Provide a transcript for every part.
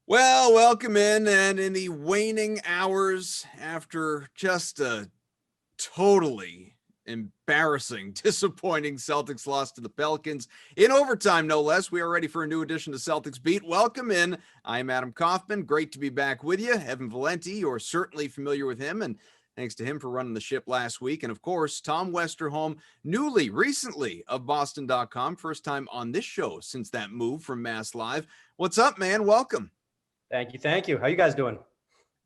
Well, welcome in, and in the waning hours after just a totally embarrassing, disappointing Celtics loss to the Pelicans in overtime, no less. We are ready for a new edition of Celtics Beat. Welcome in. I'm Adam Kaufman. Great to be back with you. Evan Valenti, you're certainly familiar with him, and thanks to him for running the ship last week. And of course, Tom Westerholm, recently of Boston.com, first time on this show since that move from Mass Live. What's up, man? Welcome. Thank you. Thank you. How you guys doing?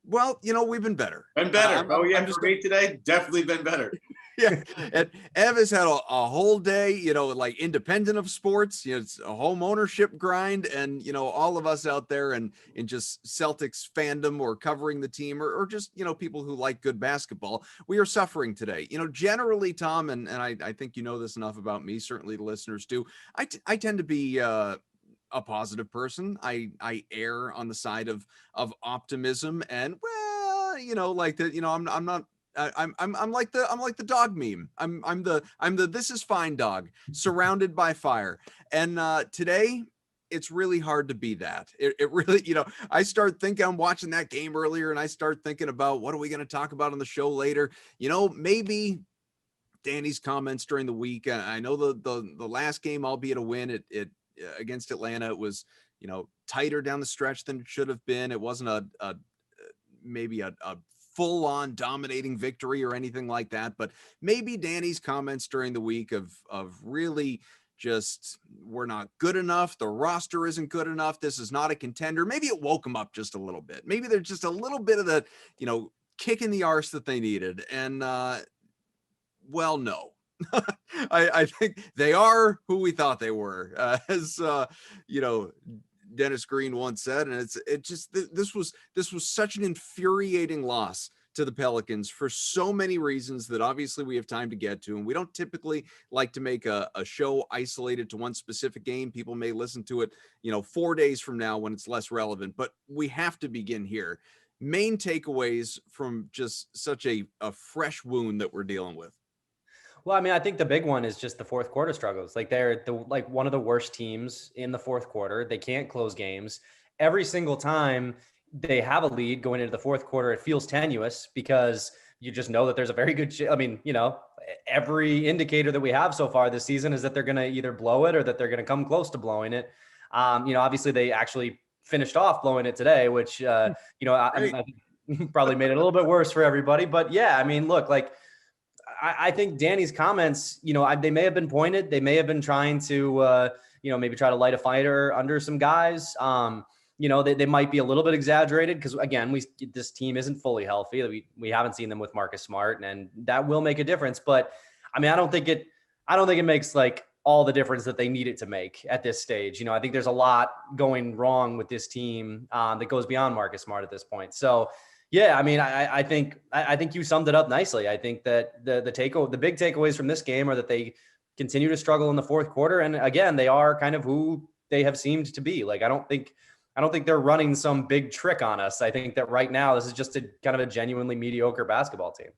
Well, we've been better. Been better. I'm for me today, definitely been better. Yeah. And Ev has had a whole day, like independent of sports. It's a home ownership grind. And, all of us out there and in just Celtics fandom or covering the team or just, people who like good basketball, we are suffering today. Generally, Tom, and I think you know this enough about me, certainly the listeners do. I tend to be a positive person. I err on the side of optimism, and like that. I'm not. I'm like the dog meme. I'm the this is fine dog surrounded by fire. And today it's really hard to be that. It really, I start thinking, I'm watching that game earlier and I start thinking about what are we going to talk about on the show later? Maybe Danny's comments during the week. I know the last game, albeit a win, it against Atlanta, it was, tighter down the stretch than it should have been. It wasn't maybe a full-on dominating victory or anything like that, but maybe Danny's comments during the week of really just, we're not good enough, the roster isn't good enough, this is not a contender, maybe it woke them up just a little bit. Maybe there's just a little bit of the kick in the arse that they needed. And well, no. I think they are who we thought they were, as Dennis Green once said, and this was such an infuriating loss to the Pelicans for so many reasons that obviously we have time to get to, and we don't typically like to make a show isolated to one specific game. People may listen to it 4 days from now when it's less relevant, but we have to begin here. Main takeaways from just such a fresh wound that we're dealing with. Well, I think the big one is just the fourth quarter struggles. Like they're one of the worst teams in the fourth quarter. They can't close games. Every single time they have a lead going into the fourth quarter, it feels tenuous because you just know that there's a very good every indicator that we have so far this season is that they're going to either blow it or that they're going to come close to blowing it. Obviously they actually finished off blowing it today, which, I probably made it a little bit worse for everybody. But yeah, look, I think Danny's comments, they may have been pointed. They may have been trying to, maybe try to light a fire under some guys. They might be a little bit exaggerated because, again, this team isn't fully healthy. We haven't seen them with Marcus Smart, and that will make a difference. But I don't think it makes all the difference that they need it to make at this stage. I think there's a lot going wrong with this team that goes beyond Marcus Smart at this point. So. Yeah, I think you summed it up nicely. I think that the big takeaways from this game are that they continue to struggle in the fourth quarter, and again, they are kind of who they have seemed to be. I don't think they're running some big trick on us. I think that right now this is just a kind of a genuinely mediocre basketball team.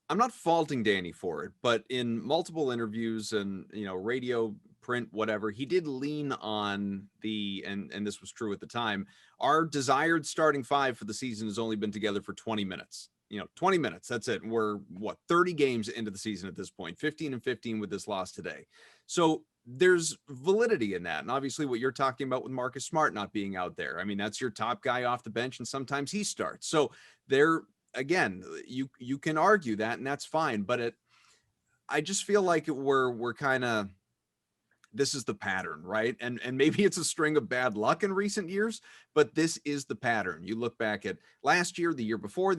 I'm not faulting Danny for it, but in multiple interviews and radio, print, whatever, he did lean on and this was true at the time, our desired starting five for the season has only been together for 20 minutes. 20 minutes, that's it. And we're 30 games into the season at this point, 15-15 with this loss today. So there's validity in that. And obviously what you're talking about with Marcus Smart not being out there, that's your top guy off the bench, and sometimes he starts. So again, you can argue that, and that's fine, but I just feel like we're kind of, this is the pattern, right? And maybe it's a string of bad luck in recent years, but this is the pattern. You look back at last year, the year before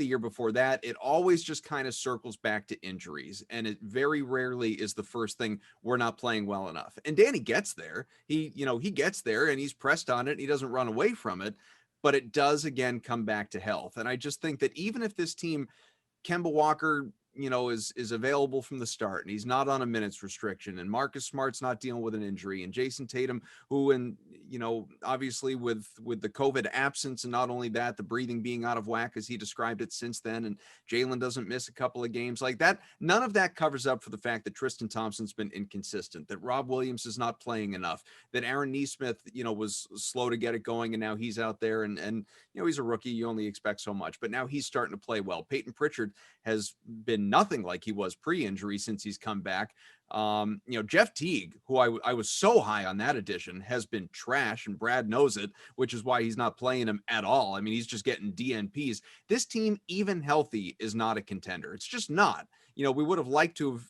that, it always just kind of circles back to injuries. And it very rarely is the first thing, we're not playing well enough. And Danny gets there. He gets there and he's pressed on it. And he doesn't run away from it, but it does again come back to health. And I just think that even if this team, Kemba Walker is available from the start, and he's not on a minutes restriction, and Marcus Smart's not dealing with an injury, and Jason Tatum, who, and obviously with the COVID absence, and not only that, the breathing being out of whack as he described it since then, and Jalen doesn't miss a couple of games like that. None of that covers up for the fact that Tristan Thompson's been inconsistent, that Rob Williams is not playing enough, that Aaron Nesmith, was slow to get it going, and now he's out there, and he's a rookie. You only expect so much, but now he's starting to play well. Peyton Pritchard has been nothing like he was pre-injury since he's come back. Jeff Teague, who I was so high on that addition, has been trash, and Brad knows it, which is why he's not playing him at all. I mean, he's just getting DNPs. This team, even healthy, is not a contender. It's just not. We would have liked to have,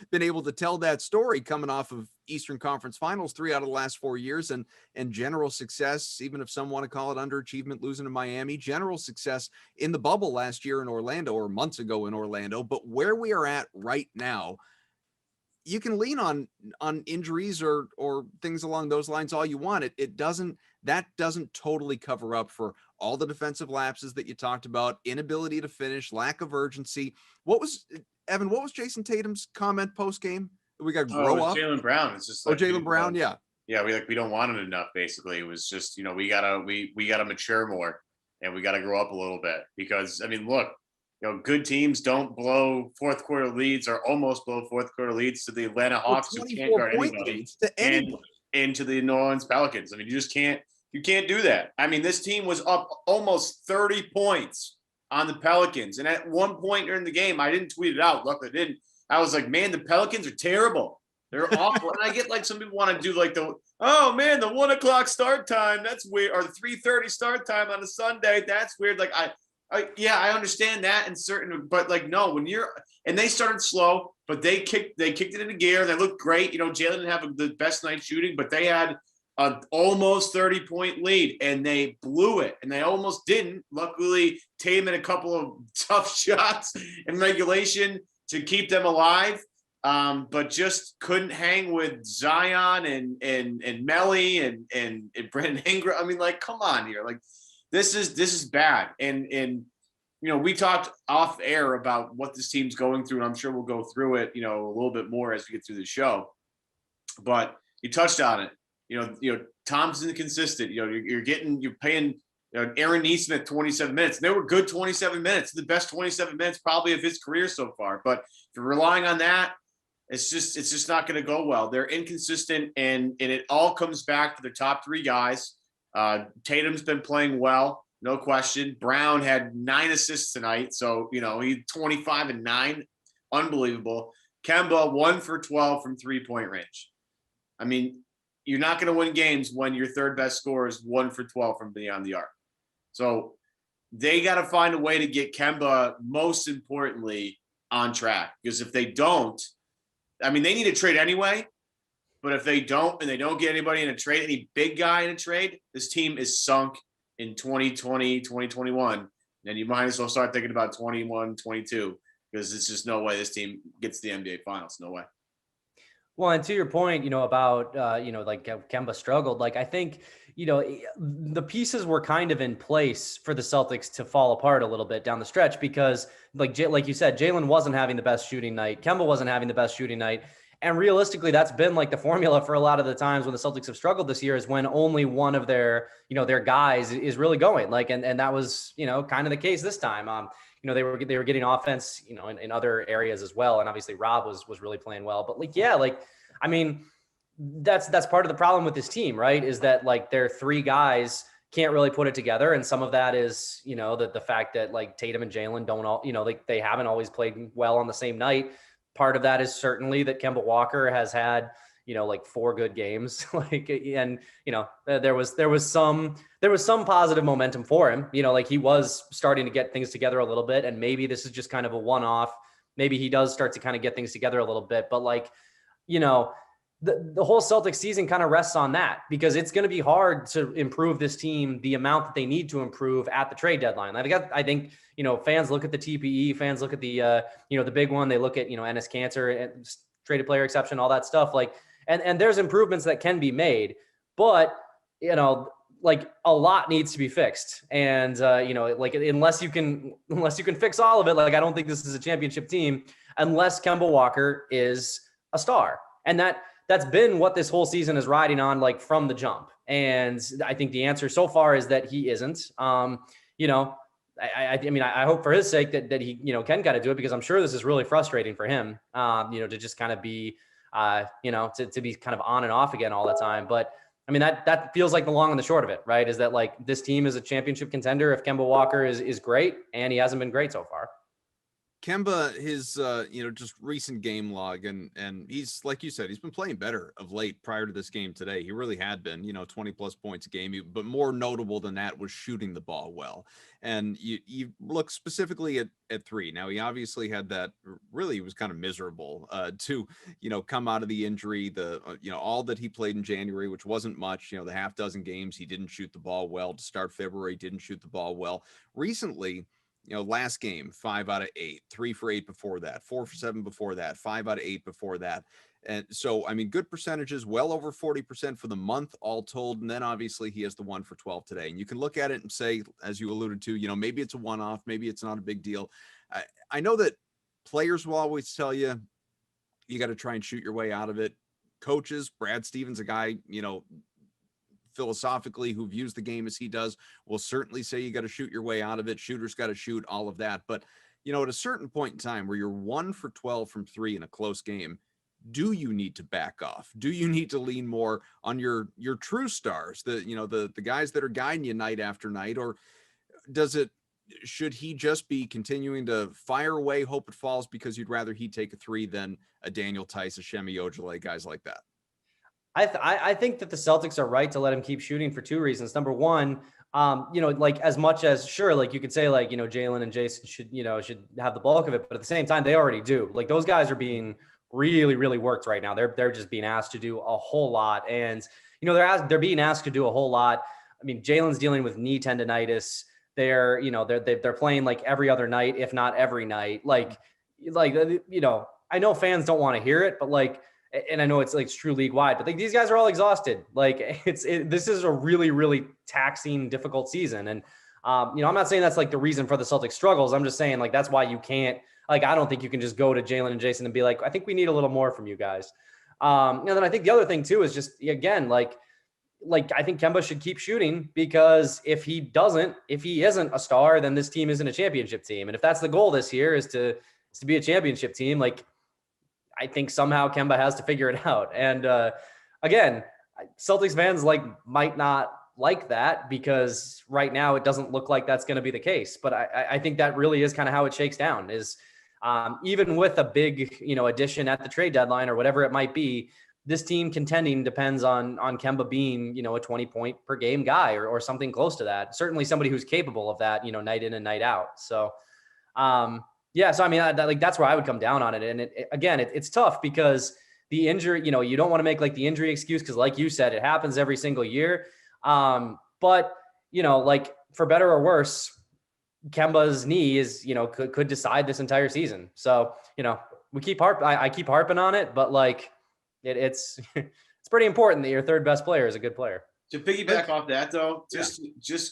been able to tell that story coming off of Eastern Conference Finals 3 out of the last 4 years, and general success, even if some want to call it underachievement, losing to Miami, general success in the bubble last year in Orlando, or months ago in Orlando. But where we are at right now, you can lean on injuries or things along those lines all you want. That doesn't totally cover up for all the defensive lapses that you talked about, inability to finish, lack of urgency. Evan, what was Jason Tatum's comment post game? We got to grow up. Jaylen Brown. It's just like Jaylen Brown. Yeah. Yeah. We don't want it enough. Basically, it was just, we gotta mature more, and we gotta grow up a little bit, because look, good teams don't blow fourth quarter leads, or almost blow fourth quarter leads to the Atlanta Hawks, who can't guard anybody, and to the New Orleans Pelicans. You just can't do that. This team was up almost 30 points on the Pelicans. And at one point during the game, I didn't tweet it out. Luckily I didn't. I was like, man, the Pelicans are terrible. They're awful. And I get like some people want to do like the 1 o'clock start time. That's weird. Or the 3:30 start time on a Sunday. That's weird. Like I understand that in certain, but like, no, and they started slow, but they kicked it into gear. They looked great. Jalen didn't have the best night shooting, but they had an almost 30-point lead, and they blew it, and they almost didn't. Luckily, Tatum had a couple of tough shots in regulation to keep them alive, but just couldn't hang with Zion and Melly and Brandon Ingram. Come on here. Like, this is bad. And we talked off air about what this team's going through, and I'm sure we'll go through it, a little bit more as we get through the show. But you touched on it. Thompson's inconsistent. You're paying Aaron Nesmith 27 minutes. And they were good 27 minutes, the best 27 minutes probably of his career so far. But if you're relying on that, it's just not going to go well. They're inconsistent, and it all comes back to their top 3 guys. Tatum's been playing well, no question. Brown had 9 assists tonight, so he 25 and 9, unbelievable. Kemba 1 for 12 from 3-point range. You're not going to win games when your third best scorer is 1 for 12 from beyond the arc. So they got to find a way to get Kemba, most importantly, on track. Because if they don't, they need a trade anyway. But if they don't, and they don't get anybody in a trade, any big guy in a trade, this team is sunk in 2020, 2021. And you might as well start thinking about 21, 22, because it's just no way this team gets the NBA Finals. No way. Well, and to your point, about, like Kemba struggled, like, I think, the pieces were kind of in place for the Celtics to fall apart a little bit down the stretch, because like you said, Jalen wasn't having the best shooting night. Kemba wasn't having the best shooting night. And realistically, that's been like the formula for a lot of the times when the Celtics have struggled this year, is when only one of their guys is really going, like, and that was, kind of the case this time. They were getting offense, in other areas as well. And obviously Rob was really playing well, but that's part of the problem with this team, right? Is that like their 3 guys can't really put it together. And some of that is, the fact that like Tatum and Jalen don't all, they haven't always played well on the same night. Part of that is certainly that Kemba Walker has had, 4 good games, there was some positive momentum for him, he was starting to get things together a little bit, and maybe this is just kind of a one-off. Maybe he does start to kind of get things together a little bit, but the whole Celtics season kind of rests on that, because it's going to be hard to improve this team the amount that they need to improve at the trade deadline. I think, fans look at the TPE, fans look at the, the big one, they look at, Enes Kanter and traded player exception, all that stuff. And there's improvements that can be made, but, like a lot needs to be fixed. And, like unless you can fix all of it, like I don't think this is a championship team unless Kemba Walker is a star. And that's been what this whole season is riding on, like from the jump. And I think the answer so far is that he isn't. I hope for his sake that he, can kind of do it, because I'm sure this is really frustrating for him, to just kind of be, to be kind of on and off again all the time. But I mean, that feels like the long and the short of it, right? Is that like this team is a championship contender if Kemba Walker is great, and he hasn't been great so far. Kemba, his just recent game log, and he's, like you said, he's been playing better of late. Prior to this game today, he really had been 20 plus points a game, but more notable than that was shooting the ball well. And you look specifically at three. Now, he obviously had that, really, he was kind of miserable to come out of the injury, all that he played in January, which wasn't much. The half dozen games he didn't shoot the ball well. To start February, didn't shoot the ball well. Recently, last game, 5 out of 8, 3 for 8 before that, 4 for 7 before that, 5 out of 8 before that. And so, I mean, good percentages, well over 40% for the month, all told. And then obviously he has the 1 for 12 today. And you can look at it and say, as you alluded to, maybe it's a one-off, maybe it's not a big deal. I know that players will always tell you, you got to try and shoot your way out of it. Coaches, Brad Stevens, a guy, philosophically who views the game as he does, will certainly say you got to shoot your way out of it. Shooters got to shoot, all of that. But, at a certain point in time where you're 1 for 12 from 3 in a close game, do you need to back off? Do you need to lean more on your true stars, the guys that are guiding you night after night? Or should he just be continuing to fire away, hope it falls, because you'd rather he take a 3 than a Daniel Tice, a Shemi Ojeleye, guys like that? I think that the Celtics are right to let him keep shooting for 2 reasons. Number one, like as much as sure, like you could say like, Jalen and Jason should have the bulk of it, but at the same time, they already do. Like those guys are being really, really worked right now. They're just being asked to do a whole lot. And, they're being asked to do a whole lot. I mean, Jalen's dealing with knee tendonitis. They're playing like every other night, if not every night. Like, I know fans don't want to hear it, but like, and I know it's like it's true league wide, but like these guys are all exhausted. Like this is a really, really taxing, difficult season. And, I'm not saying that's like the reason for the Celtics struggles. I'm just saying like, that's why you can't, like, I don't think you can just go to Jalen and Jason and be like, I think we need a little more from you guys. And then I think the other thing too, is just, again, like I think Kemba should keep shooting, because if he isn't a star, then this team isn't a championship team. And if that's the goal this year is to be a championship team, like, I think somehow Kemba has to figure it out. And again, Celtics fans might not like that, because right now it doesn't look like that's going to be the case. But I think that really is kind of how it shakes down, is even with a big, addition at the trade deadline or whatever it might be, this team contending depends on Kemba being, a 20 point per game guy or something close to that. Certainly somebody who's capable of that, night in and night out. So, yeah. So, I mean, that's where I would come down on it. And it's tough because the injury, you don't want to make like the injury excuse, because like you said, it happens every single year. But, like for better or worse, Kemba's knee is, could decide this entire season. So, I keep harping on it, but like it's pretty important that your third best player is a good player. To piggyback off that though, just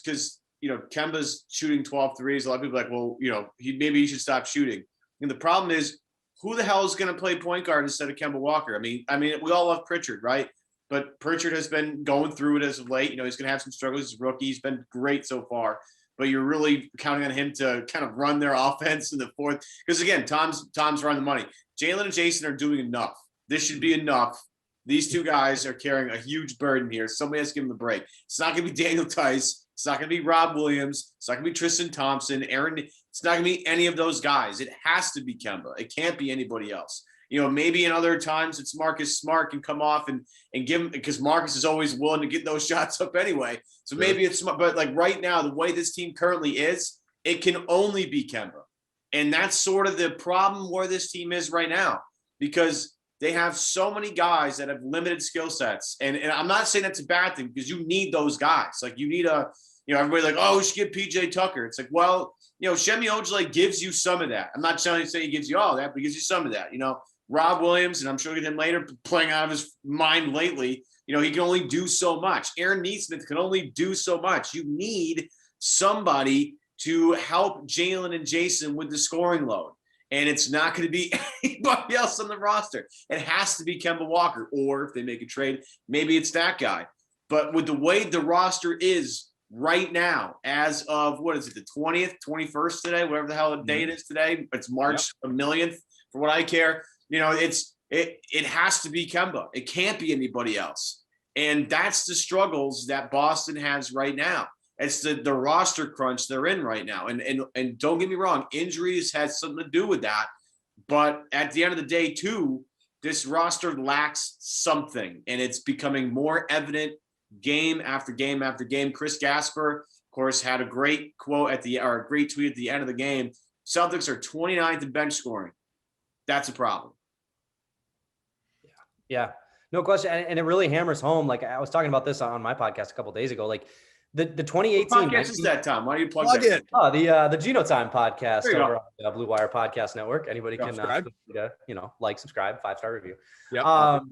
because, Kemba's shooting 12 threes, a lot of people are like, well, maybe he should stop shooting. And the problem is, who the hell is going to play point guard instead of Kemba Walker? I mean, we all love Pritchard, right? But Pritchard has been going through it as of late. He's going to have some struggles as a rookie. He's been great so far, but you're really counting on him to kind of run their offense in the fourth. Because again, Tom's running the money. Jalen and Jason are doing enough. This should be enough. These two guys are carrying a huge burden here. Somebody has to give them the break. It's not going to be Daniel Tice. It's not going to be Rob Williams. It's not going to be Tristan Thompson, Aaron. It's not going to be any of those guys. It has to be Kemba. It can't be anybody else. Maybe in other times it's Marcus Smart can come off and give him, because Marcus is always willing to get those shots up anyway. So maybe it's smart, but like right now, the way this team currently is, it can only be Kemba. And that's sort of the problem where this team is right now, because they have so many guys that have limited skill sets. And I'm not saying that's a bad thing, because you need those guys. Like you need everybody like, oh, we should get PJ Tucker. It's like, well, Shemi Ojeleye gives you some of that. I'm not trying to say he gives you all that, but he gives you some of that. Rob Williams, and I'm sure we'll get him later, playing out of his mind lately. He can only do so much. Aaron Nesmith can only do so much. You need somebody to help Jalen and Jason with the scoring load. And it's not going to be anybody else on the roster. It has to be Kemba Walker. Or if they make a trade, maybe it's that guy. But with the way the roster is right now, as of, what is it, the 20th, 21st today, whatever the hell the date is today, it's March a millionth for what I care. It has to be Kemba. It can't be anybody else. And that's the struggles that Boston has right now. It's the roster crunch they're in right now. And don't get me wrong, injuries has something to do with that. But at the end of the day, too, this roster lacks something. And it's becoming more evident game after game after game. Chris Gasper, of course, had a great quote a great tweet at the end of the game. Celtics are 29th in bench scoring. That's a problem. Yeah, no question. And it really hammers home. Like I was talking about this on my podcast a couple of days ago, like the 2018 podcast is that, Tom? Why do you plug that? It. Oh, the Genotime podcast over on the Blue Wire Podcast Network. Anybody can like, subscribe, 5-star review. Yep.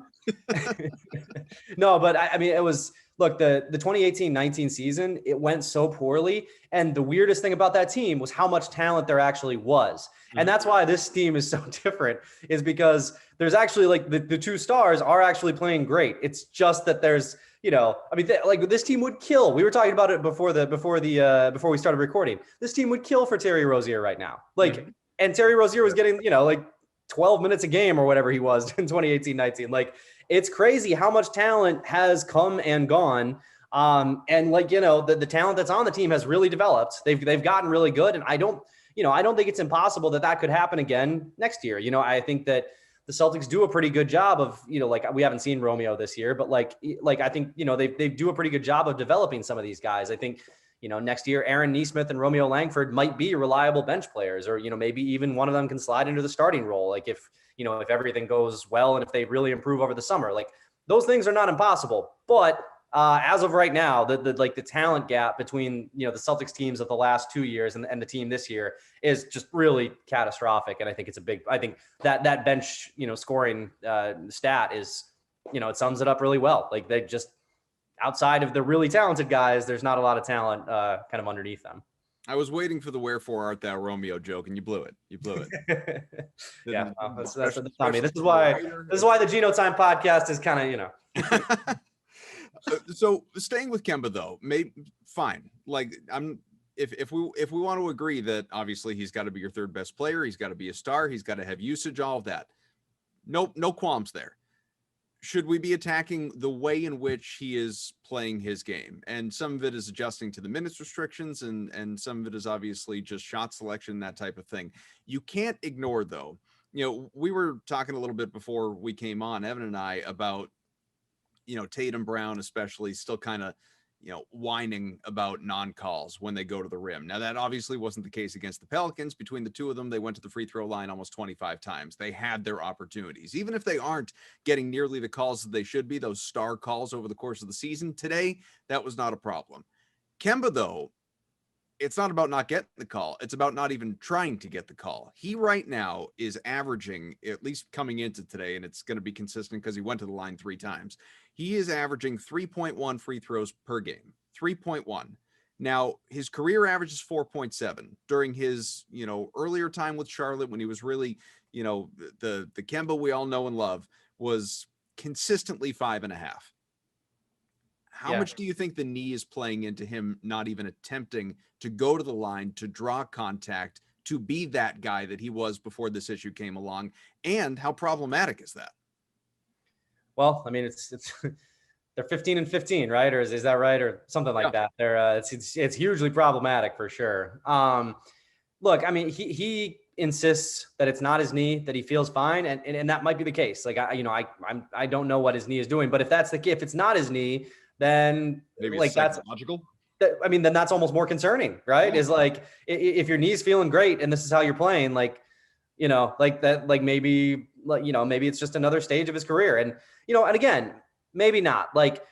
No, but I mean, it was, look, the 2018-19 season, it went so poorly. And the weirdest thing about that team was how much talent there actually was. And that's why this team is so different, is because there's actually like the two stars are actually playing great. It's just that there's, like this team would kill. We were talking about it before we started recording. This team would kill for Terry Rozier right now. And Terry Rozier was getting, like 12 minutes a game or whatever he was in 2018-19. Like, it's crazy how much talent has come and gone. And the talent that's on the team has really developed. They've gotten really good. And I don't think it's impossible that could happen again next year. I think that the Celtics do a pretty good job of, we haven't seen Romeo this year, but I think, they do a pretty good job of developing some of these guys. I think, next year, Aaron Nesmith and Romeo Langford might be reliable bench players, or, maybe even one of them can slide into the starting role. Like if everything goes well and if they really improve over the summer, like those things are not impossible. But as of right now, the talent gap between, the Celtics teams of the last 2 years and the team this year is just really catastrophic. And I think I think that bench, scoring stat is, it sums it up really well. Like they just, outside of the really talented guys, there's not a lot of talent kind of underneath them. I was waiting for the "Wherefore art thou, Romeo" joke, and you blew it. Yeah, that's Tommy. This is why the Genotime podcast is kind of, So staying with Kemba though, fine. Like if we want to agree that obviously he's got to be your third best player, he's got to be a star, he's got to have usage, all of that. No qualms there. Should we be attacking the way in which he is playing his game? And some of it is adjusting to the minutes restrictions, and some of it is obviously just shot selection, that type of thing. You can't ignore, though, we were talking a little bit before we came on, Evan and I, about, Tatum Brown especially still kind of, whining about non-calls when they go to the rim. Now, that obviously wasn't the case against the Pelicans. Between the two of them, they went to the free throw line almost 25 times. They had their opportunities. Even if they aren't getting nearly the calls that they should be, those star calls over the course of the season, today, that was not a problem. Kemba, though, it's not about not getting the call. It's about not even trying to get the call. He right now is averaging, at least coming into today, and it's going to be consistent because he went to the line 3 times. He is averaging 3.1 free throws per game, 3.1. Now, his career average is 4.7 during his, earlier time with Charlotte when he was really, the Kemba we all know and love was consistently 5.5. How much do you think the knee is playing into him not even attempting to go to the line, to draw contact, to be that guy that he was before this issue came along? And how problematic is that? Well, I mean, it's they're 15-15, right? Or is that right? Or something like that. They're it's hugely problematic for sure. Look, I mean, he insists that it's not his knee, that he feels fine, and that might be the case. Like I don't know what his knee is doing, but if it's not his knee, then maybe like that's logical. Then that's almost more concerning, right? Yeah. Is like if your knee's feeling great and this is how you're playing, like that, like maybe it's just another stage of his career, and and again, maybe not. Like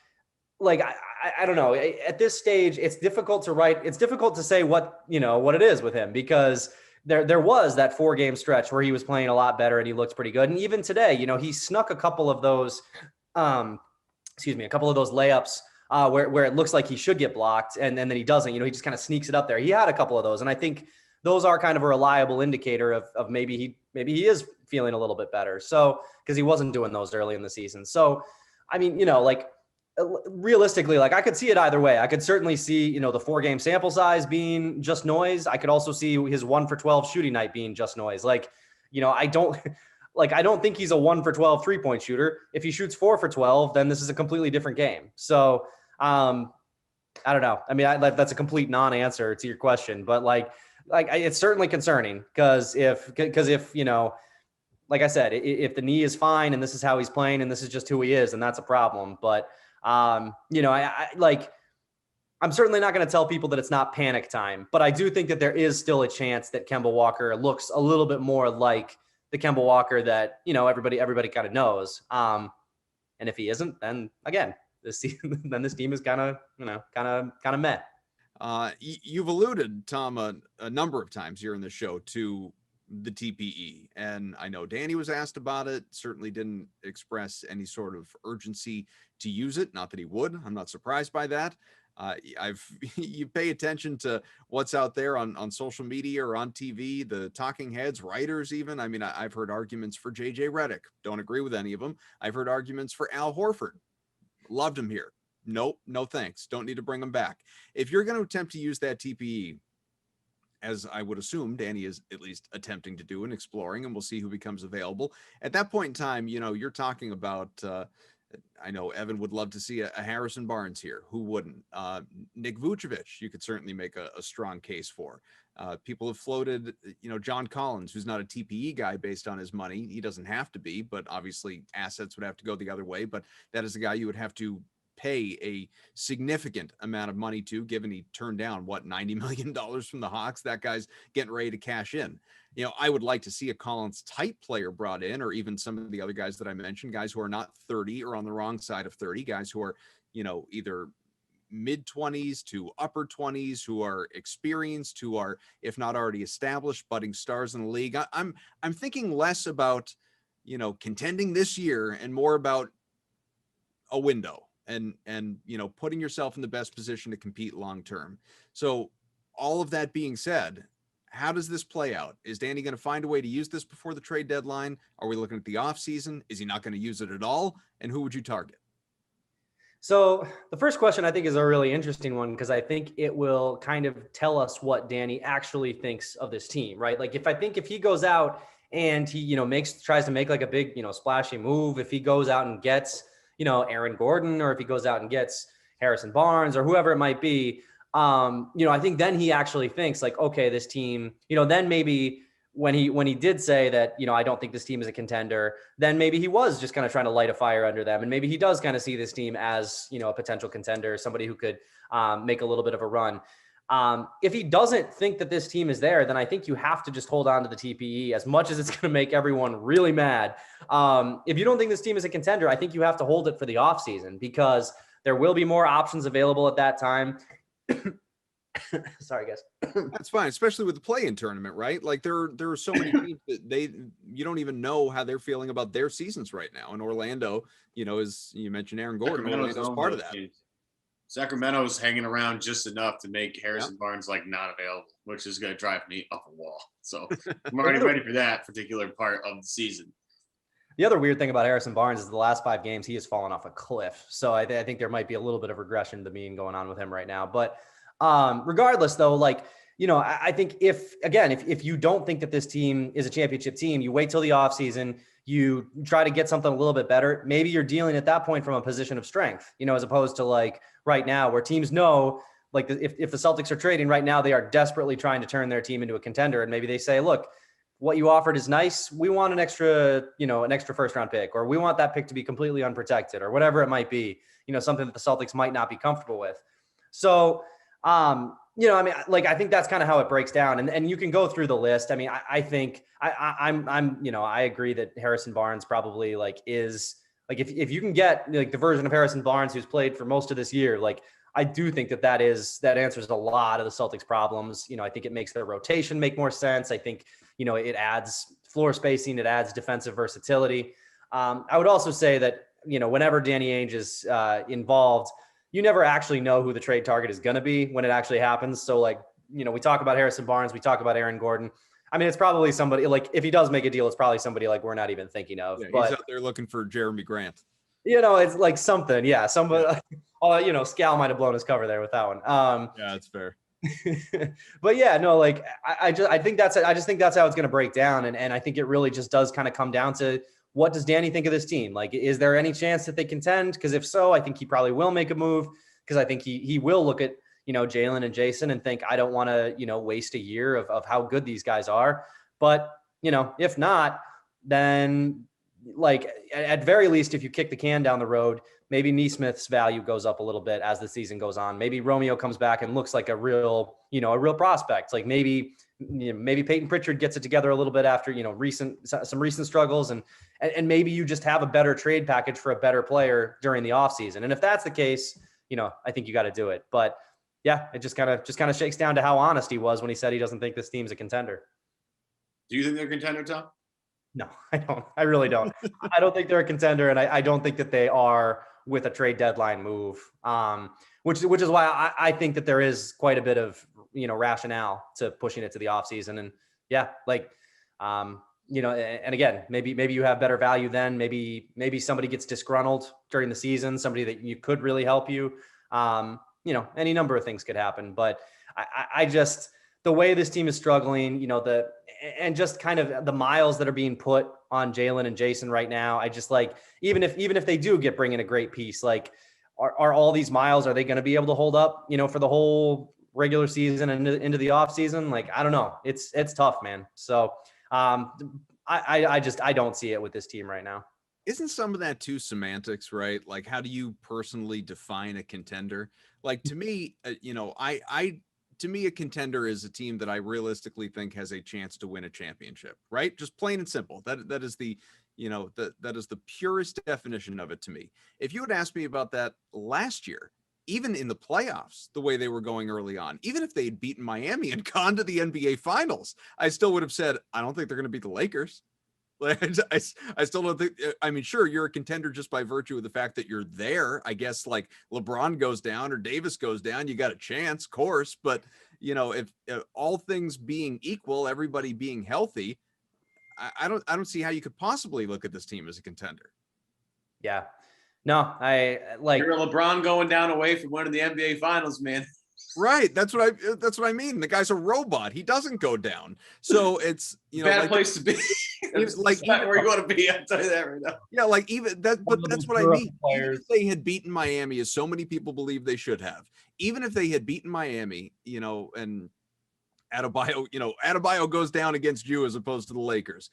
I don't know. At this stage, it's difficult to say what it is with him, because there was that 4-game stretch where he was playing a lot better and he looked pretty good, and even today, he snuck a couple of those a couple of those layups where it looks like he should get blocked and then he doesn't. He just kind of sneaks it up there. He had a couple of those, and I think those are kind of a reliable indicator of maybe he is feeling a little bit better. So because he wasn't doing those early in the season. So I mean, like realistically, like I could see it either way. I could certainly see, the 4-game sample size being just noise. I could also see his 1 for 12 shooting night being just noise. Like, I don't think he's a 1 for 12 3-point shooter. If he shoots 4 for 12, then this is a completely different game. So, I don't know. I mean, that's a complete non-answer to your question, but it's certainly concerning because if like I said, if the knee is fine and this is how he's playing and this is just who he is, then that's a problem. But I'm certainly not going to tell people that it's not panic time, but I do think that there is still a chance that Kemba Walker looks a little bit more like the Kemba Walker that, everybody kind of knows. And if he isn't, then again, this team is kind of meh. You've alluded, Tom, a number of times here in the show to the TPE, and I know Danny was asked about it, certainly didn't express any sort of urgency to use it. Not that he would. I'm not surprised by that. You pay attention to what's out there on social media or on TV, the talking heads, writers even. I mean, I've heard arguments for JJ Redick. Don't agree with any of them. I've heard arguments for Al Horford. Loved him here. Nope, no thanks. Don't need to bring him back. If you're going to attempt to use that TPE, as I would assume Danny is at least attempting to do and exploring, and we'll see who becomes available. At that point in time, you're talking about, I know Evan would love to see a Harrison Barnes here. Who wouldn't? Nick Vucevic, you could certainly make a strong case for. People have floated, John Collins, who's not a TPE guy based on his money. He doesn't have to be, but obviously assets would have to go the other way. But that is a guy you would have to pay a significant amount of money to, given he turned down $90 million from the Hawks. That guy's getting ready to cash in. I would like to see a Collins type player brought in, or even some of the other guys that I mentioned, guys who are not 30 or on the wrong side of 30, guys who are, either mid 20s to upper 20s, who are experienced, who are, if not already established, budding stars in the league. I'm thinking less about, contending this year and more about a window. And putting yourself in the best position to compete long term. So all of that being said, how does this play out? Is Danny going to find a way to use this before the trade deadline? Are we looking at the offseason? Is he not going to use it at all? And who would you target? So the first question I think is a really interesting one, because I think it will kind of tell us what Danny actually thinks of this team, right? Like if he goes out and he, tries to make like a big, splashy move, if he goes out and gets, Aaron Gordon, or if he goes out and gets Harrison Barnes or whoever it might be, I think then he actually thinks like, okay, this team, then maybe when he did say that, I don't think this team is a contender, then maybe he was just kind of trying to light a fire under them. And maybe he does kind of see this team as, a potential contender, somebody who could make a little bit of a run. If he doesn't think that this team is there, then I think you have to just hold on to the TPE, as much as it's going to make everyone really mad. If you don't think this team is a contender, I think you have to hold it for the offseason, because there will be more options available at that time. Sorry, guys. That's fine, especially with the play-in tournament, right? Like there are so many teams that you don't even know how they're feeling about their seasons right now. And Orlando, as you mentioned, Aaron Gordon, Orlando's part of that. Sacramento's hanging around just enough to make Harrison Barnes not available, which is going to drive me off a wall. So I'm already ready for that particular part of the season. The other weird thing about Harrison Barnes is the last 5 games, he has fallen off a cliff. So I think there might be a little bit of regression to mean going on with him right now. But regardless, though, I think if you don't think that this team is a championship team, you wait till the offseason, you try to get something a little bit better. Maybe you're dealing at that point from a position of strength, as opposed to right now, where teams know, if the Celtics are trading right now, they are desperately trying to turn their team into a contender. And maybe they say, look, what you offered is nice. We want an extra first round pick, or we want that pick to be completely unprotected, or whatever it might be, something that the Celtics might not be comfortable with. So, I think that's kind of how it breaks down. And you can go through the list. I mean, I think I agree that Harrison Barnes probably is if you can get the version of Harrison Barnes who's played for most of this year, I do think that answers a lot of the Celtics problems. I think it makes their rotation make more sense. I think, it adds floor spacing, it adds defensive versatility. I would also say that, whenever Danny Ainge is involved, you never actually know who the trade target is going to be when it actually happens. So like, we talk about Harrison Barnes, we talk about Aaron Gordon. I mean, it's probably somebody like, if he does make a deal, it's probably somebody like we're not even thinking of. Yeah, but he's out there looking for Jeremy Grant. It's like something. Yeah. Somebody, Scal might have blown his cover there with that one. Yeah, that's fair. But yeah, no, like I just think that's how it's going to break down. And I think it really just does kind of come down to, what does Danny think of this team? Like, is there any chance that they contend? Because if so, I think he probably will make a move, because I think he will look at, Jalen and Jason and think, I don't want to, waste a year of how good these guys are. But, if not, then like at very least, if you kick the can down the road, maybe Neesmith's value goes up a little bit as the season goes on. Maybe Romeo comes back and looks like a real prospect. Like maybe Peyton Pritchard gets it together a little bit after, some recent struggles, and maybe you just have a better trade package for a better player during the offseason. And if that's the case, I think you got to do it. But yeah, it just kind of shakes down to how honest he was when he said he doesn't think this team's a contender. Do you think they're a contender, Tom? No, I don't. I really don't. I don't think they're a contender, and I don't think that they are with a trade deadline move. Which is why I think that there is quite a bit of rationale to pushing it to the offseason. And yeah, like and again, maybe you have better value then. Maybe somebody gets disgruntled during the season, somebody that you could really help you. Any number of things could happen. But I just, the way this team is struggling, and just kind of the miles that are being put on Jalen and Jason right now, I just like, even if they do bring in a great piece, like are all these miles, are they going to be able to hold up, for the whole regular season and into the off season? Like, I don't know. It's tough, man. So I don't see it with this team right now. Isn't some of that too semantics, right? Like, how do you personally define a contender? Like, to me, to me, a contender is a team that I realistically think has a chance to win a championship, right? Just plain and simple. That is the, that is the purest definition of it to me. If you had asked me about that last year, even in the playoffs, the way they were going early on, even if they had beaten Miami and gone to the NBA Finals, I still would have said, I don't think they're going to beat the Lakers. Like, I still don't think, I mean, sure, you're a contender just by virtue of the fact that you're there. I guess like LeBron goes down or Davis goes down, you got a chance, of course. But, if all things being equal, everybody being healthy, I don't see how you could possibly look at this team as a contender. Yeah. No, I like. You're a LeBron going down away from winning the NBA Finals, man. Right. That's what I mean. The guy's a robot. He doesn't go down. So it's, bad place to be. It's like where you want to be. I'll tell you that right now. Yeah, like even that, but that's what I mean. Even if they had beaten Miami, as so many people believe they should have, even if they had beaten Miami, and Adebayo goes down against you as opposed to the Lakers,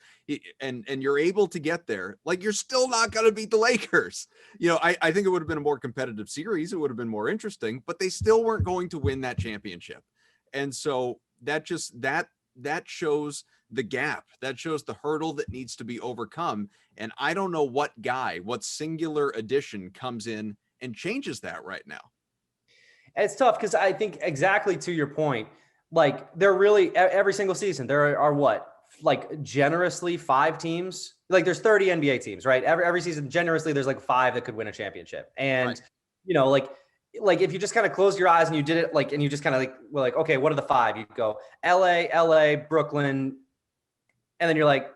and you're able to get there, like you're still not going to beat the Lakers. I think it would have been a more competitive series. It would have been more interesting, but they still weren't going to win that championship. And so that shows the gap. That shows the hurdle that needs to be overcome. And I don't know what singular addition comes in and changes that right now. It's tough because I think exactly to your point, like they're really every single season, there are what, like generously 5 teams, like there's 30 NBA teams, right? Every season, generously, there's like 5 that could win a championship. And, right. Like if you just kind of closed your eyes and you did it, like, and you just kind of were like, okay, what are the 5? You go LA, Brooklyn. And then you're like,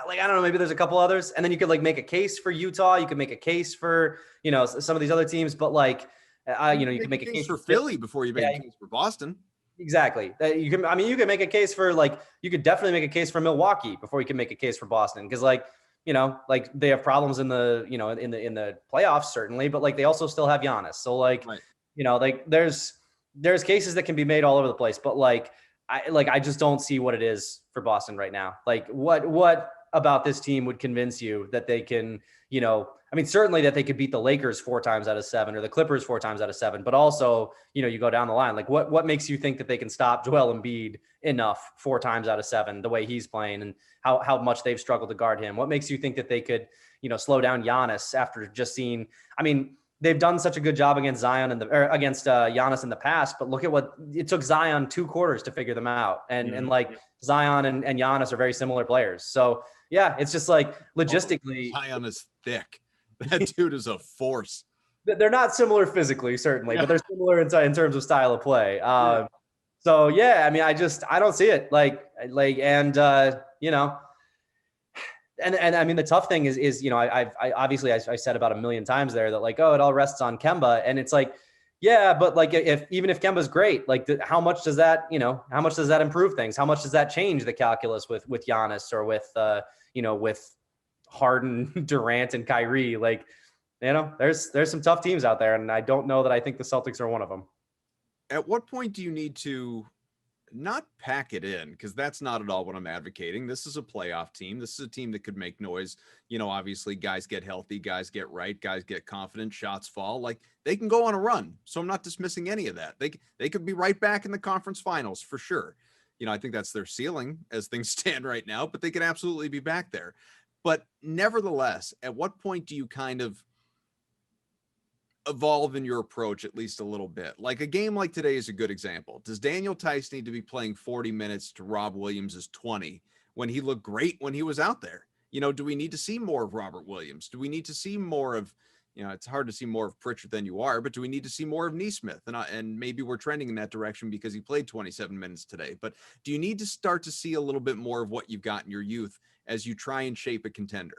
I don't know, maybe there's a couple others. And then you could like make a case for Utah. You could make a case for, some of these other teams, but like, you can make a case for Philly before you make a case for Boston. Exactly. You can make a case for you could definitely make a case for Milwaukee before you can make a case for Boston. Cause they have problems in the, in the playoffs certainly, but like they also still have Giannis. So right. There's cases that can be made all over the place, but I just don't see what it is for Boston right now. Like what about this team would convince you that they can, certainly that they could beat the Lakers 4 times out of 7 or the Clippers 4 times out of 7, but also, you go down the line, like what makes you think that they can stop Joel Embiid enough 4 times out of 7, the way he's playing and how much they've struggled to guard him? What makes you think that they could, slow down Giannis after just seeing, they've done such a good job against against Giannis in the past, but look at what it took Zion 2 quarters to figure them out. And Zion and Giannis are very similar players. So yeah, it's just like logistically Zion is thick. That dude is a force. They're not similar physically, certainly, but they're similar in terms of style of play. So yeah, I mean, I don't see it and you know, and I mean, the tough thing is, you know, I obviously I said about a million times there that like, oh, it all rests on Kemba. And it's like, yeah, but like, even if Kemba's great, like how much does that improve things? How much does that change the calculus with Giannis or with, with Harden, Durant, and Kyrie? Like, you know, there's some tough teams out there. And I don't know that I think the Celtics are one of them. At what point do you need to not pack it in? Because that's not at all what I'm advocating. This is a playoff team. This is a team that could make noise. You know, obviously guys get healthy, guys get right, guys get confident, shots fall. Like they can go on a run. So I'm not dismissing any of that. They could be right back in the conference finals for sure. You know, I think that's their ceiling as things stand right now, but they could absolutely be back there. But nevertheless, at what point do you kind of evolve in your approach at least a little bit? Like a game like today is a good example. Does Daniel Tice need to be playing 40 minutes to Rob Williams' 20 when he looked great when he was out there? You know, do we need to see more of Robert Williams? Do we need to see more of, you know, it's hard to see more of Pritchard than you are, but do we need to see more of Nesmith? And maybe we're trending in that direction because he played 27 minutes today. But do you need to start to see a little bit more of what you've got in your youth as you try and shape a contender?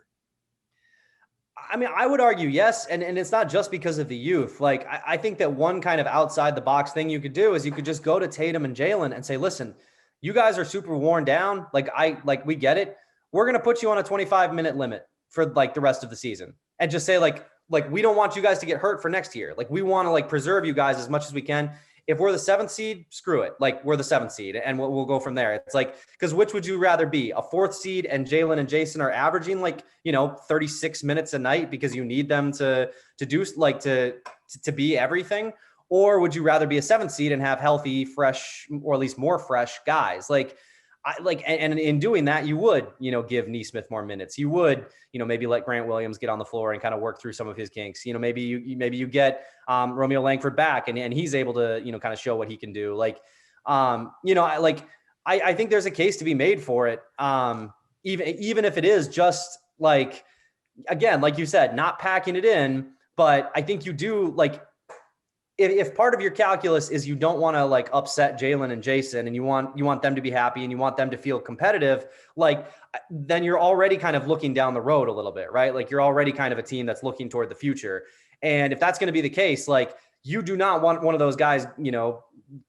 I mean, I would argue yes. And it's not just because of the youth. Like, I think that one kind of outside the box thing you could do is you could just go to Tatum and Jalen and say, listen, you guys are super worn down. Like we get it. We're going to put you on a 25-minute limit for like the rest of the season and just say like, we don't want you guys to get hurt for next year. Like we want to like preserve you guys as much as we can. If we're the 7th seed, screw it. Like we're the 7th seed and we'll go from there. It's like, because which would you rather be? A 4th seed and Jalen and Jason are averaging like, 36 minutes a night because you need them to do like to be everything? Or would you rather be a 7th seed and have healthy, fresh, or at least more fresh guys? And in doing that, you would, give Nesmith more minutes. You would, maybe let Grant Williams get on the floor and kind of work through some of his kinks. Maybe you get Romeo Langford back and he's able to, kind of show what he can do. I think there's a case to be made for it. Even if it is just like, again, like you said, not packing it in, but I think you do like, if part of your calculus is you don't want to like upset Jalen and Jason and you want them to be happy and you want them to feel competitive, like then you're already kind of looking down the road a little bit, right? Like you're already kind of a team that's looking toward the future. And if that's going to be the case, like you do not want one of those guys,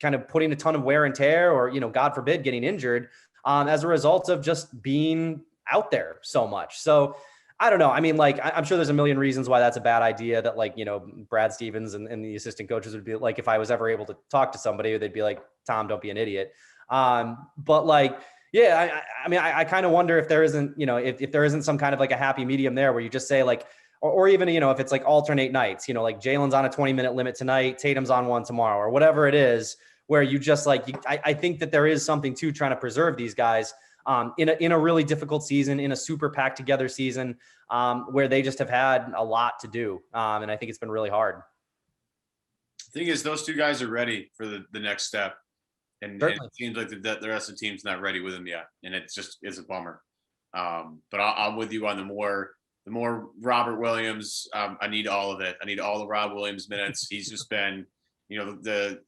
kind of putting a ton of wear and tear or, God forbid, getting injured as a result of just being out there so much. So I don't know. I mean, like, I'm sure there's a million reasons why that's a bad idea that like, Brad Stevens and the assistant coaches would be like, if I was ever able to talk to somebody, they'd be like, Tom, don't be an idiot. But like, yeah, I mean, I kind of wonder if there isn't, if there isn't some kind of like a happy medium there where you just say like, or even, if it's like alternate nights, like Jalen's on a 20-minute limit tonight, Tatum's on one tomorrow or whatever it is, where you just like, I think that there is something to trying to preserve these guys in a really difficult season, in a super packed together season where they just have had a lot to do. And I think it's been really hard. The thing is, those two guys are ready for the next step. And it seems like the rest of the team's not ready with them yet. And it's a bummer. But I'm with you on the more Robert Williams. I need all of it. I need all the Rob Williams minutes. He's just been,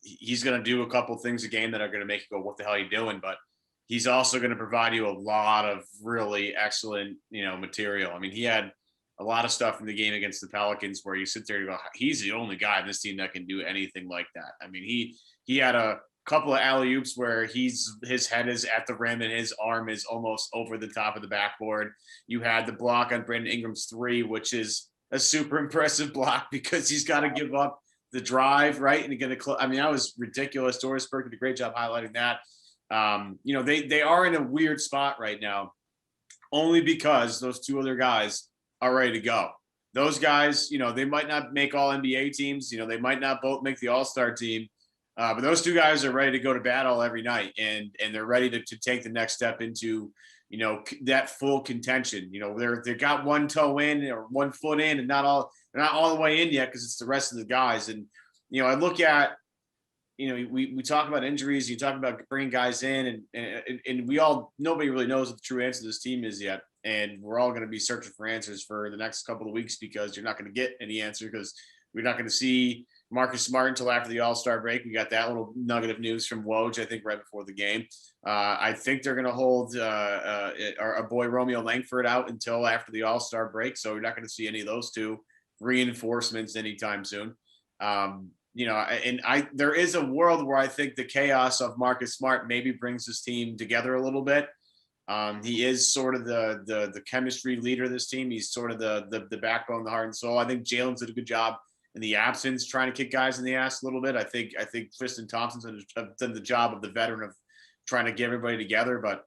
he's going to do a couple things a game that are going to make you go, what the hell are you doing? But he's also going to provide you a lot of really excellent, material. I mean, he had a lot of stuff in the game against the Pelicans where you sit there and go, he's the only guy in this team that can do anything like that. I mean, he had a couple of alley-oops where his head is at the rim and his arm is almost over the top of the backboard. You had the block on Brandon Ingram's 3, which is a super impressive block because he's got to give up the drive, right? And again, that was ridiculous. Doris Burke did a great job highlighting that. They are in a weird spot right now, only because those two other guys are ready to go. Those guys, they might not make all NBA teams, they might not both make the All-Star team, but those two guys are ready to go to battle every night, and they're ready to take the next step into, that full contention. They've got one toe in or 1 foot in, and they're not all the way in yet because it's the rest of the guys. And I look at. We talk about injuries. You talk about bringing guys in, and nobody really knows what the true answer to this team is yet. and we're all going to be searching for answers for the next couple of weeks because you're not going to get any answer because we're not going to see Marcus Smart until after the All-Star break. We got that little nugget of news from Woj, I think, right before the game. I think they're going to hold our boy Romeo Langford out until after the All-Star break, so you're not going to see any of those two reinforcements anytime soon. There is a world where I think the chaos of Marcus Smart maybe brings this team together a little bit. He is sort of the chemistry leader of this team. He's sort of the backbone, the heart and soul. I think Jalen's did a good job in the absence, trying to kick guys in the ass a little bit. I think Tristan Thompson's done the job of the veteran of trying to get everybody together. But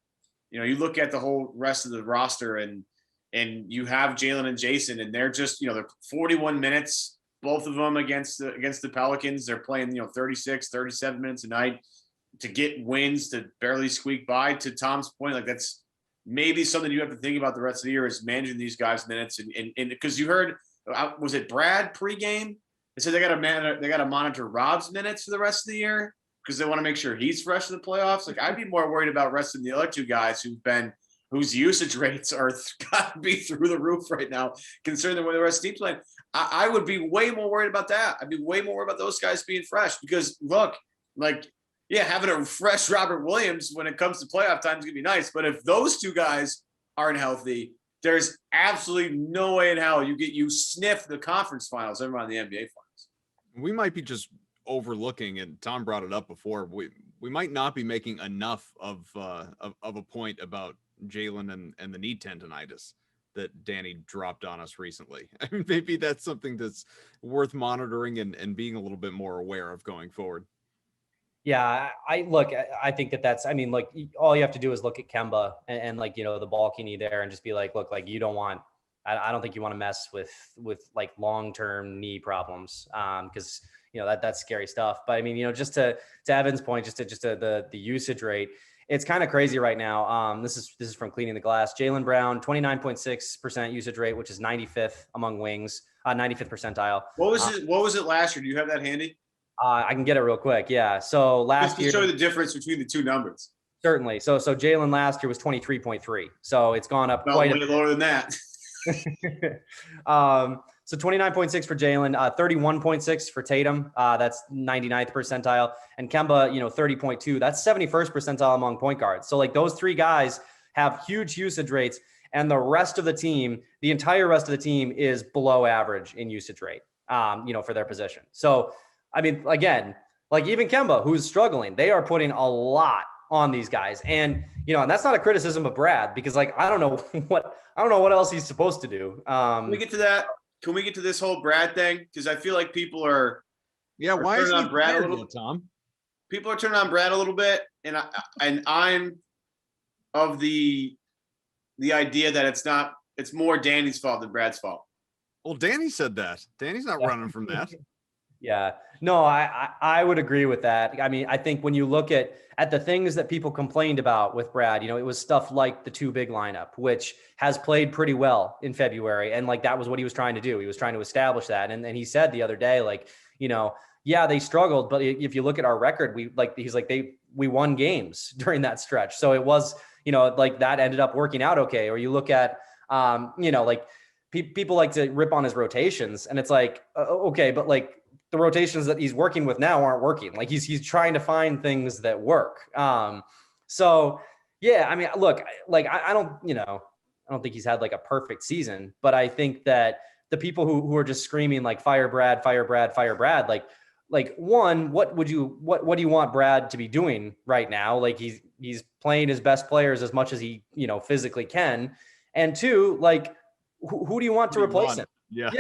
you look at the whole rest of the roster, and you have Jalen and Jason, and they're just they're 41 minutes, both of them against the Pelicans. They're playing 36, 37 minutes a night to get wins, to barely squeak by. To Tom's point, like that's maybe something you have to think about the rest of the year is managing these guys' minutes, and because you heard. Was it Brad pregame? They said they got to monitor Rob's minutes for the rest of the year because they want to make sure he's fresh in the playoffs. Like I'd be more worried about resting the other two guys whose usage rates are got to be through the roof right now, considering the way the rest of the team's playing. I would be way more worried about that. I'd be way more worried about those guys being fresh because look, having a fresh Robert Williams when it comes to playoff time is gonna be nice. But if those two guys aren't healthy, there's absolutely no way in hell you sniff the conference finals over on the NBA finals. We might be just overlooking, and Tom brought it up before. We might not be making enough of a point about Jalen and the knee tendonitis that Danny dropped on us recently. I mean, maybe that's something that's worth monitoring and being a little bit more aware of going forward. Yeah, I think that's, all you have to do is look at Kemba and the bulky knee there and just be like, look, like you don't want, I don't think you want to mess with like long-term knee problems. Cause that's scary stuff. But I mean, just to Evan's point, just to the usage rate, it's kind of crazy right now. This is from Cleaning the Glass. Jaylen Brown, 29.6% usage rate, which is 95th among wings, 95th percentile. What was it last year? Do you have that handy? I can get it real quick. Yeah. So last year, just to show the difference between the two numbers. Certainly. So Jalen last year was 23.3. So it's gone up quite a bit lower than that. So 29.6 for Jalen, 31.6 for Tatum. That's 99th percentile. And Kemba, 30.2. That's 71st percentile among point guards. So like those three guys have huge usage rates, and the rest of the team, the entire rest of the team is below average in usage rate, for their position. So I mean, again, like even Kemba, who's struggling, they are putting a lot on these guys. And, and that's not a criticism of Brad because I don't know what else he's supposed to do. Can we get to that? Can we get to this whole Brad thing? Because I feel like people are why is on Brad a little, Tom? People are turning on Brad a little bit. And I'm of the idea that it's more Danny's fault than Brad's fault. Well, Danny said that. Danny's not running from that. Yeah, no, I would agree with that. I mean, I think when you look at the things that people complained about with Brad, it was stuff like the two big lineup, which has played pretty well in February. And that was what he was trying to do. He was trying to establish that. And he said the other day, they struggled, but if you look at our record, we won games during that stretch. So it was, that ended up working out okay. Or you look at, people like to rip on his rotations, and it's okay, but the rotations that he's working with now aren't working. He's trying to find things that work. So yeah, I mean, look, I don't think he's had a perfect season, but I think that the people who are just screaming fire Brad, fire Brad, fire Brad, one, what do you want Brad to be doing right now? He's playing his best players as much as he, physically can. And two, who do you want to replace him? Yeah.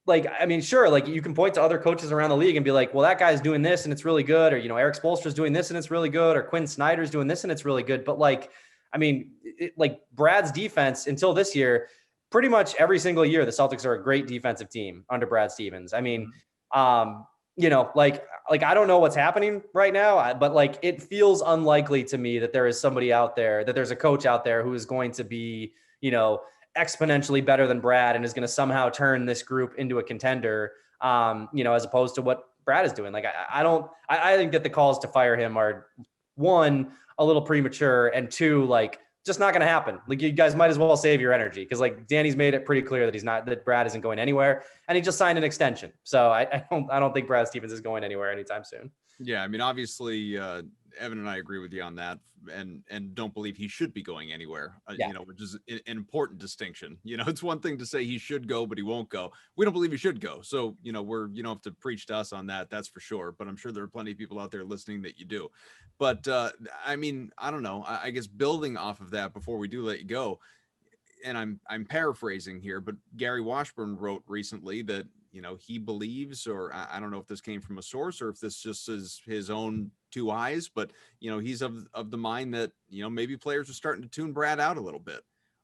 I mean, sure, you can point to other coaches around the league and be like, well, that guy's doing this and it's really good. Or, Eric Spoelstra's doing this and it's really good. Or Quinn Snyder's doing this and it's really good. But I mean, Brad's defense until this year, pretty much every single year, the Celtics are a great defensive team under Brad Stevens. I mean, I don't know what's happening right now, but it feels unlikely to me that there is somebody out there, that there's a coach out there who is going to be, exponentially better than Brad and is going to somehow turn this group into a contender, as opposed to what Brad is doing. I think that the calls to fire him are, one, a little premature, and two, Just not going to happen. Like, you guys might as well save your energy, because like Danny's made it pretty clear that Brad isn't going anywhere, and he just signed an extension. So I don't think Brad Stevens is going anywhere anytime soon. Yeah, I mean, obviously, Evan and I agree with you on that, and don't believe he should be going anywhere. Yeah. Which is an important distinction. It's one thing to say he should go, but he won't go. We don't believe he should go. So, you don't have to preach to us on that. That's for sure. But I'm sure there are plenty of people out there listening that you do. But I mean, I don't know. I guess building off of that before we do let you go, and I'm paraphrasing here, but Gary Washburn wrote recently that he believes, or I don't know if this came from a source or if this just is his own two eyes, but he's of the mind that maybe players are starting to tune Brad out a little bit.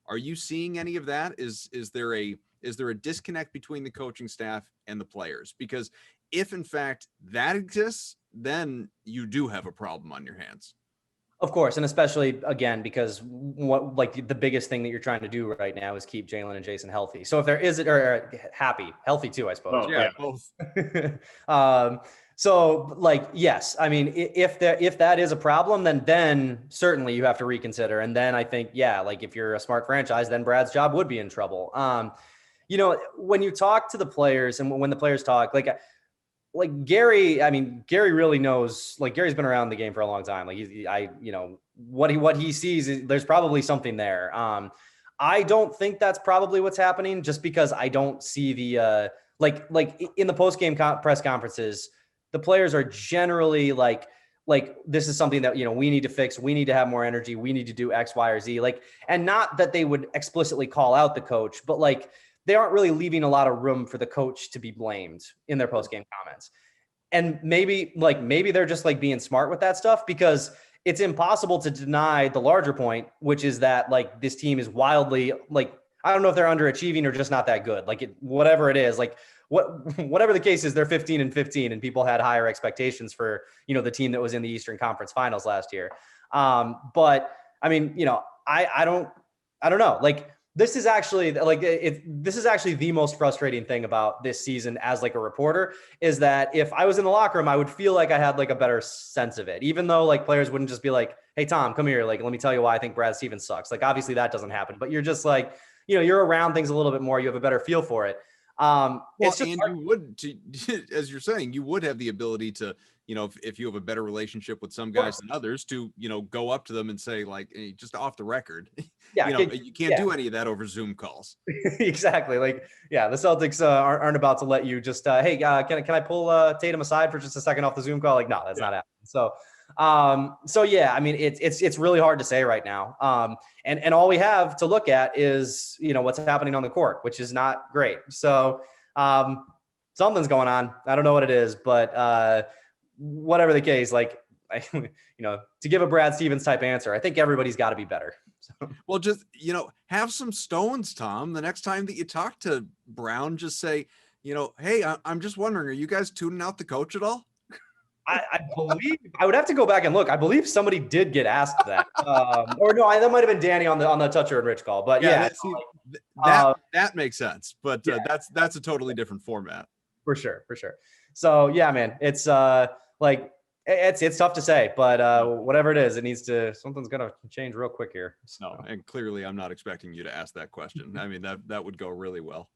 Are you seeing any of that? Is there a disconnect between the coaching staff and the players? Because if in fact that exists, then you do have a problem on your hands. Of course, and especially again because the biggest thing that you're trying to do right now is keep Jalen and Jason healthy. So if there is healthy too, I suppose. Oh, yeah, both. So yes, I mean, if that is a problem, then certainly you have to reconsider. And then I think, if you're a smart franchise, then Brad's job would be in trouble. When you talk to the players and when the players talk, like Gary, I mean, Gary really knows, Gary's been around the game for a long time. What he sees, there's probably something there. I don't think that's probably what's happening, just because I don't see the, in the post-game press conferences, the players are generally like, this is something that, we need to fix. We need to have more energy. We need to do X, Y, or Z. And not that they would explicitly call out the coach, but they aren't really leaving a lot of room for the coach to be blamed in their post-game comments. And maybe they're just being smart with that stuff, because it's impossible to deny the larger point, which is that this team is wildly, I don't know if they're underachieving or just not that good. Whatever it is, whatever the case is, they're 15-15, and people had higher expectations for, the team that was in the Eastern Conference Finals last year. But I mean, I don't know. This is actually the most frustrating thing about this season as a reporter, is that if I was in the locker room, I would feel like I had a better sense of it, even though players wouldn't just be like, "Hey Tom, come here. Let me tell you why I think Brad Stevens sucks." Obviously that doesn't happen, but you're just you're around things a little bit more. You have a better feel for it. It's just and you would, as you're saying, you would have the ability to, if you have a better relationship with some guys than others, to, go up to them and say, hey, just off the record, you can't do any of that over Zoom calls. Exactly. The Celtics aren't about to let you just, hey, can I pull Tatum aside for just a second off the Zoom call? No, that's not happening. So yeah, I mean, it's really hard to say right now. And all we have to look at is, what's happening on the court, which is not great. So, something's going on. I don't know what it is, but, whatever the case, to give a Brad Stevens type answer, I think everybody's got to be better. So. Well, just, have some stones, Tom. The next time that you talk to Brown, just say, hey, I'm just wondering, are you guys tuning out the coach at all? I believe I would have to go back and look. I believe somebody did get asked that, or no, that might have been Danny on the Toucher and Rich call. But yeah, that makes sense. But that's a totally different format. For sure. So yeah, man, it's it's tough to say, but whatever it is, something's gonna change real quick here. So. No, and clearly I'm not expecting you to ask that question. I mean, that would go really well.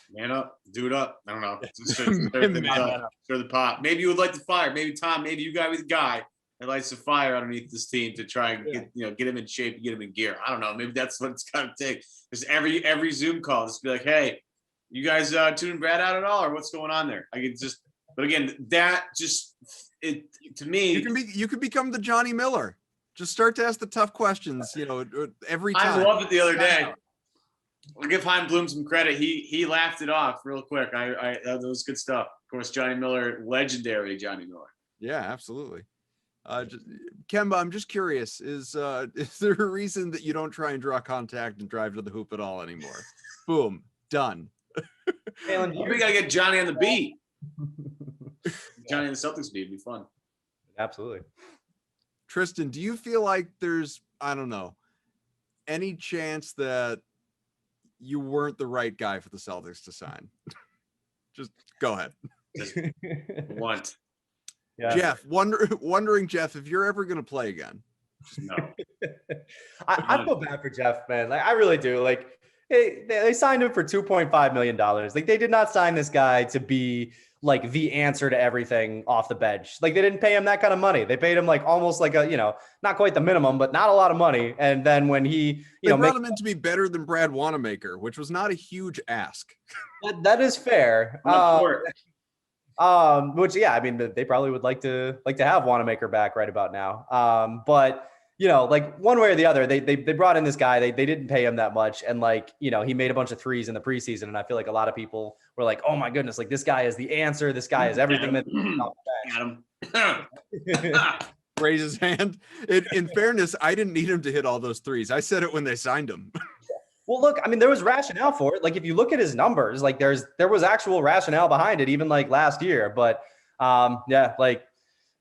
Man up, dude up. I don't know. Stir the pot. Maybe you would like to fire. Maybe Tom. Maybe you got with the guy that likes to fire underneath this team to try and get him in shape, get him in gear. I don't know. Maybe that's what it's gonna take. Just every Zoom call, just be like, hey, you guys tuning Brad out at all, or what's going on there? I could just. But again, that just to me, you can become the Johnny Miller. Just start to ask the tough questions. Every time. I loved it the other day. I'll give Heim Bloom some credit. He laughed it off real quick. That was good stuff. Of course, Johnny Miller, legendary Johnny Miller. Yeah, absolutely. Kemba, I'm just curious, is there a reason that you don't try and draw contact and drive to the hoop at all anymore? Boom, done. We gotta get Johnny on the beat. Johnny on the Celtics beat would be fun. Absolutely. Tristan, do you feel like there's, I don't know, any chance that you weren't the right guy for the Celtics to sign? Just go ahead. Just want. Yeah. Jeff, wondering, Jeff, if you're ever going to play again. No. I feel bad for Jeff, man. Like I really do. Like they signed him for $2.5 million. Like they did not sign this guy to be like the answer to everything off the bench. Like they didn't pay him that kind of money. They paid him like almost like a, not quite the minimum, but not a lot of money. And then when he, they brought him in to be better than Brad Wanamaker, which was not a huge ask. That is fair. Which, yeah, I mean, they probably would like to have Wanamaker back right about now. But like one way or the other, they brought in this guy. They didn't pay him that much, and like he made a bunch of threes in the preseason, and I feel like a lot of people were like, "Oh my goodness, like this guy is the answer. This guy is everything that." Adam. Raise his hand. In fairness, I didn't need him to hit all those threes. I said it when they signed him. Well, look, I mean, there was rationale for it. Like if you look at his numbers, like there was actual rationale behind it, even like last year. But yeah, like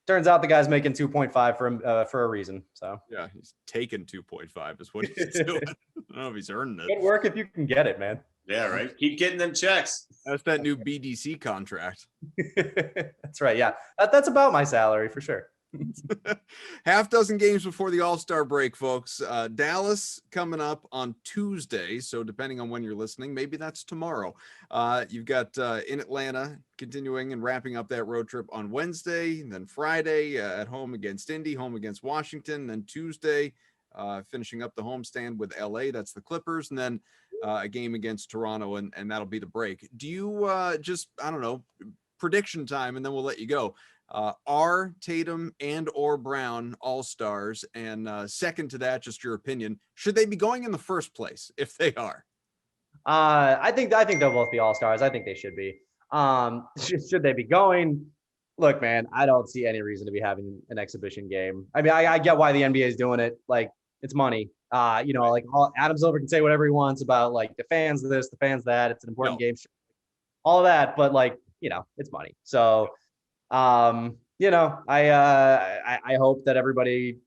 turns out the guy's making 2.5 for a reason. So yeah, he's taking 2.5 is what he's doing. I don't know if he's earning it. Good work if you can get it, man. Yeah, right. Keep getting them checks. That's that new BDC contract. That's right. Yeah, that's about my salary for sure. Half dozen games before the All-Star break, folks. Dallas coming up on Tuesday, so depending on when you're listening, maybe that's tomorrow. You've got in Atlanta continuing and wrapping up that road trip on Wednesday, and then Friday at home against Indy, home against Washington, then Tuesday finishing up the homestand with LA, that's the Clippers, and then a game against Toronto, and that'll be the break. Do you just, I don't know, prediction time, and then we'll let you go. Are Tatum and or Brown all-stars? And second to that, just your opinion, should they be going in the first place if they are? I think they'll both be all-stars. I think they should be. Should they be going? Look, man, I don't see any reason to be having an exhibition game. I mean, I get why the NBA is doing it. Like, it's money. Like Adam Silver can say whatever he wants about like the fans this, the fans that. It's an important game, all of that. But like, it's money. So. I hope that everybody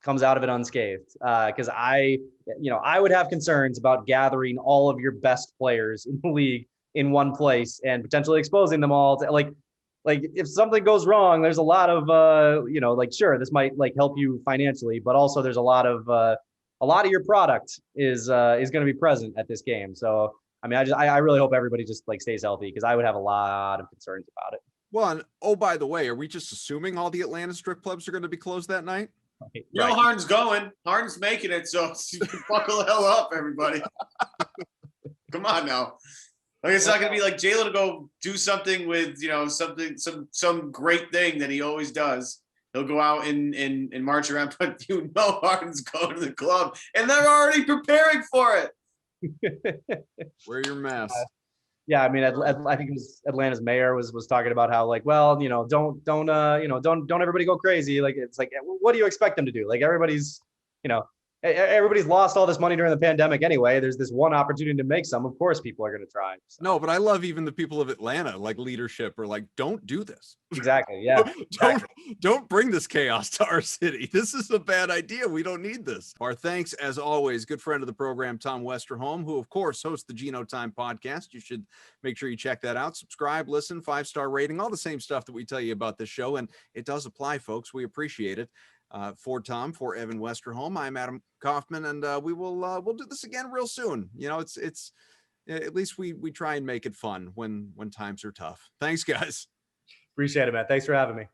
comes out of it unscathed because I would have concerns about gathering all of your best players in the league in one place and potentially exposing them all to like if something goes wrong, there's a lot of sure, this might like help you financially, but also there's a lot of your product is going to be present at this game. So I mean, I really hope everybody just like stays healthy because I would have a lot of concerns about it. Well, and by the way, are we just assuming all the Atlanta strip clubs are going to be closed that night? You know, Harden's going. Harden's making it, so buckle the hell up, everybody. Come on now. Like it's not going to be like Jalen to go do something with some great thing that he always does. He'll go out and march around, but Harden's going to the club, and they're already preparing for it. Wear your mask. Yeah, I mean, I think it was Atlanta's mayor was talking about how like, well, don't everybody go crazy. Like, it's like, what do you expect them to do? Like, everybody's lost all this money during the pandemic anyway. There's this one opportunity to make some. Of course, people are going to try. So. No, but I love even the people of Atlanta, like leadership, are like, don't do this. Exactly. Yeah. Don't bring this chaos to our city. This is a bad idea. We don't need this. Our thanks, as always, good friend of the program, Tom Westerholm, who of course hosts the Geno Time podcast. You should make sure you check that out. Subscribe, listen, 5-star rating, all the same stuff that we tell you about this show, and it does apply, folks. We appreciate it. For Tom, for Evan Westerholm, I'm Adam Kaufman, and we'll do this again real soon. It's at least we try and make it fun when times are tough. Thanks, guys. Appreciate it, man. Thanks for having me.